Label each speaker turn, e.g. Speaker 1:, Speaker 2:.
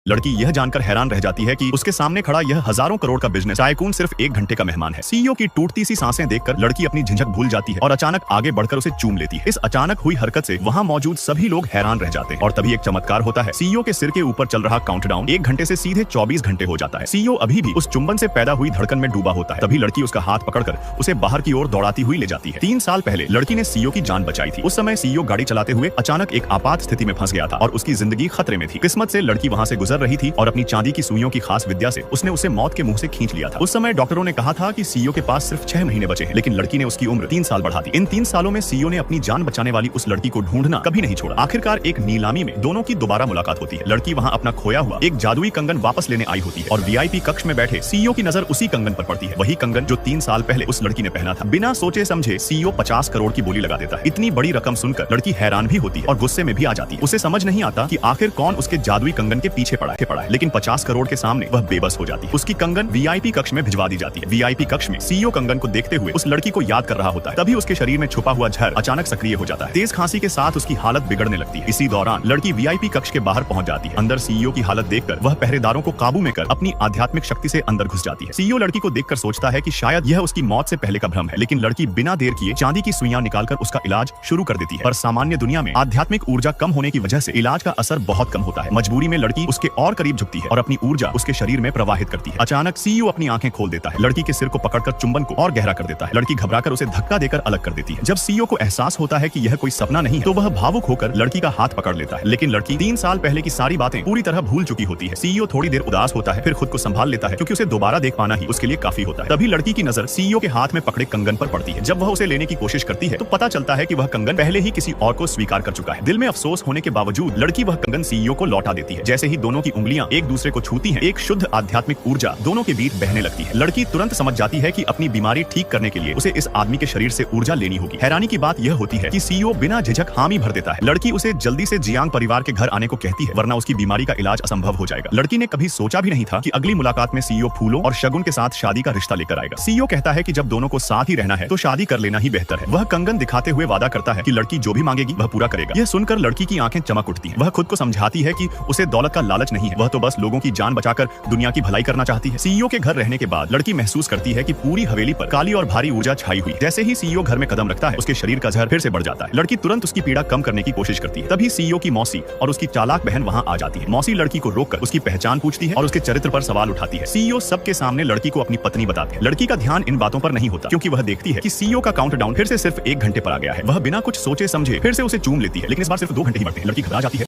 Speaker 1: लड़की यह जानकर हैरान रह जाती है कि उसके सामने खड़ा यह हजारों करोड़ का बिजनेस टाइकून सिर्फ 1 घंटे का मेहमान है। सीईओ की टूटती सी सांसें देखकर लड़की अपनी झिझक भूल जाती है और अचानक आगे बढ़कर उसे चूम लेती है। इस अचानक हुई हरकत से वहां मौजूद सभी लोग हैरान रह जाते हैं और तभी एक चमत्कार होता है। सीईओ के सिर के ऊपर चल रहा काउंटडाउन 1 घंटे से सीधे 24 घंटे हो जाता है। सीईओ अभी भी उस चुंबन से पैदा हुई धड़कन में डूबा होता है। तभी लड़की उसका हाथ पकड़कर उसे बाहर की ओर दौड़ाती हुई ले जाती है। 3 साल पहले लड़की ने सीईओ की जान बचाई थी। उस समय सीईओ गाड़ी चलाते हुए अचानक एक आपात स्थिति में फंस गया था और उसकी जिंदगी खतरे में थी। किस्मत से लड़की वहां से गुजर रही थी और अपनी चांदी की सुइयों की खास विद्या से उसने उसे मौत के मुंह से खींच लिया था। उस समय डॉक्टरों ने कहा था कि सीईओ के पास सिर्फ 6 महीने बचे हैं, लेकिन लड़की ने उसकी उम्र 3 साल बढ़ा दी। इन 3 सालों में सीईओ ने अपनी जान बचाने वाली उस लड़की को ढूंढना कभी नहीं छोड़ा। आखिरकार एक नीलामी में दोनों की दोबारा मुलाकात होती है। लड़की वहां अपना खोया हुआ एक जादुई कंगन वापस लेने आई होती है और वीआईपी कक्ष में बैठे सीईओ की नजर उसी कंगन पर पड़ती है। वही कंगन जो 3 साल पहले उस लड़की ने पहना था। बिना सोचे समझे सीईओ 50 करोड़ की बोली लगा देता है। इतनी बड़ी रकम सुनकर लड़की हैरान भी होती है और गुस्से में भी आ जाती है। उसे समझ नहीं आता कि आखिर कौन उसके जादुई कंगन के पीछे पड़ा है। लेकिन 50 करोड़ के सामने वह बेबस हो जाती है। उसकी कंगन वीआईपी कक्ष में भिजवा दी जाती है। वीआईपी कक्ष में सीईओ कंगन को देखते हुए उस लड़की को याद कर रहा होता है। तभी उसके शरीर में छुपा हुआ जहर अचानक सक्रिय हो जाता है। तेज खांसी के साथ उसकी हालत बिगड़ने लगती है। इसी दौरान लड़की वीआईपी कक्ष के बाहर पहुंच जाती है। अंदर सीईओ की हालत देखकर वह पहरेदारों को काबू में कर अपनी आध्यात्मिक शक्ति से अंदर घुस जाती है। सीईओ लड़की को देखकर सोचता है कि शायद यह उसकी मौत से पहले का भ्रम है, लेकिन लड़की बिना देर किए चांदी की सुइयां निकालकर उसका इलाज शुरू कर देती है। पर सामान्य दुनिया में आध्यात्मिक ऊर्जा कम होने की वजह से इलाज का असर बहुत कम होता है। मजबूरी में लड़की उसके और करीब झुकती है और अपनी ऊर्जा उसके शरीर में प्रवाहित करती है। अचानक सीईओ अपनी आंखें खोल देता है। लड़की के सिर को पकड़कर चुंबन को और गहरा कर देता है। लड़की घबराकर उसे धक्का देकर अलग कर देती है। जब सीईओ को एहसास होता है कि यह कोई सपना नहीं है, तो वह भावुक होकर लड़की का हाथ पकड़ लेता है। लेकिन लड़की 3 साल पहले की सारी बातें पूरी तरह भूल चुकी होती है। सीईओ थोड़ी देर उदास होता है, फिर खुद को संभाल लेता है, क्योंकि उसे दोबारा देख पाना ही उसके लिए काफी होता है। तभी लड़की की नजर सीईओ के हाथ में पकड़े कंगन पर पड़ती है। जब वह उसे लेने की कोशिश करती है तो पता चलता है कि वह कंगन पहले ही किसी और को स्वीकार कर चुका है। दिल में अफसोस होने के बावजूद लड़की वह कंगन सीईओ को लौटा देती है। जैसे ही दोनों की उंगलियां एक दूसरे को छूती हैं, एक शुद्ध आध्यात्मिक ऊर्जा दोनों के बीच बहने लगती है। लड़की तुरंत समझ जाती है कि अपनी बीमारी ठीक करने के लिए उसे इस आदमी के शरीर से ऊर्जा लेनी होगी। हैरानी की बात यह होती है कि सीईओ बिना झिझक हामी भर देता है। लड़की उसे जल्दी से जियांग परिवार के घर आने को कहती है, वरना उसकी बीमारी का इलाज असंभव हो जाएगा। लड़की ने कभी सोचा भी नहीं था कि अगली मुलाकात में सीईओ फूलों और शगुन के साथ शादी का रिश्ता लेकर आएगा। सीईओ कहता है कि जब दोनों को साथ ही रहना है तो शादी कर लेना ही बेहतर है। वह कंगन दिखाते हुए वादा करता है कि लड़की जो भी मांगेगी वह पूरा करेगा। यह सुनकर लड़की की आंखें चमक उठती हैं। वह खुद को समझाती है कि उसे दौलत का लालच नहीं है, वह तो बस लोगों की जान बचाकर दुनिया की भलाई करना चाहती है। सीईओ के घर रहने के बाद लड़की महसूस करती है कि पूरी हवेली पर काली और भारी ऊर्जा छाई हुई। जैसे ही सीईओ घर में कदम रखता है, उसके शरीर का जहर फिर से बढ़ जाता है। लड़की तुरंत उसकी पीड़ा कम करने की कोशिश करती है। तभी सीईओ की मौसी और उसकी चालाक बहन वहां आ जाती है। मौसी लड़की को रोककर उसकी पहचान पूछती है और उसके चरित्र पर सवाल उठाती है। सीईओ सबके सामने लड़की को अपनी पत्नी बताते हैं। लड़की का ध्यान इन बातों पर नहीं होता, क्योंकि वह देखती है कि सीईओ का काउंटडाउन फिर से सिर्फ 1 घंटे पर आ गया है। वह बिना कुछ सोचे समझे फिर से उसे चूम लेती है, लेकिन इस बार सिर्फ 2 घंटे ही बढ़ते हैं। लड़की घबरा जाती है।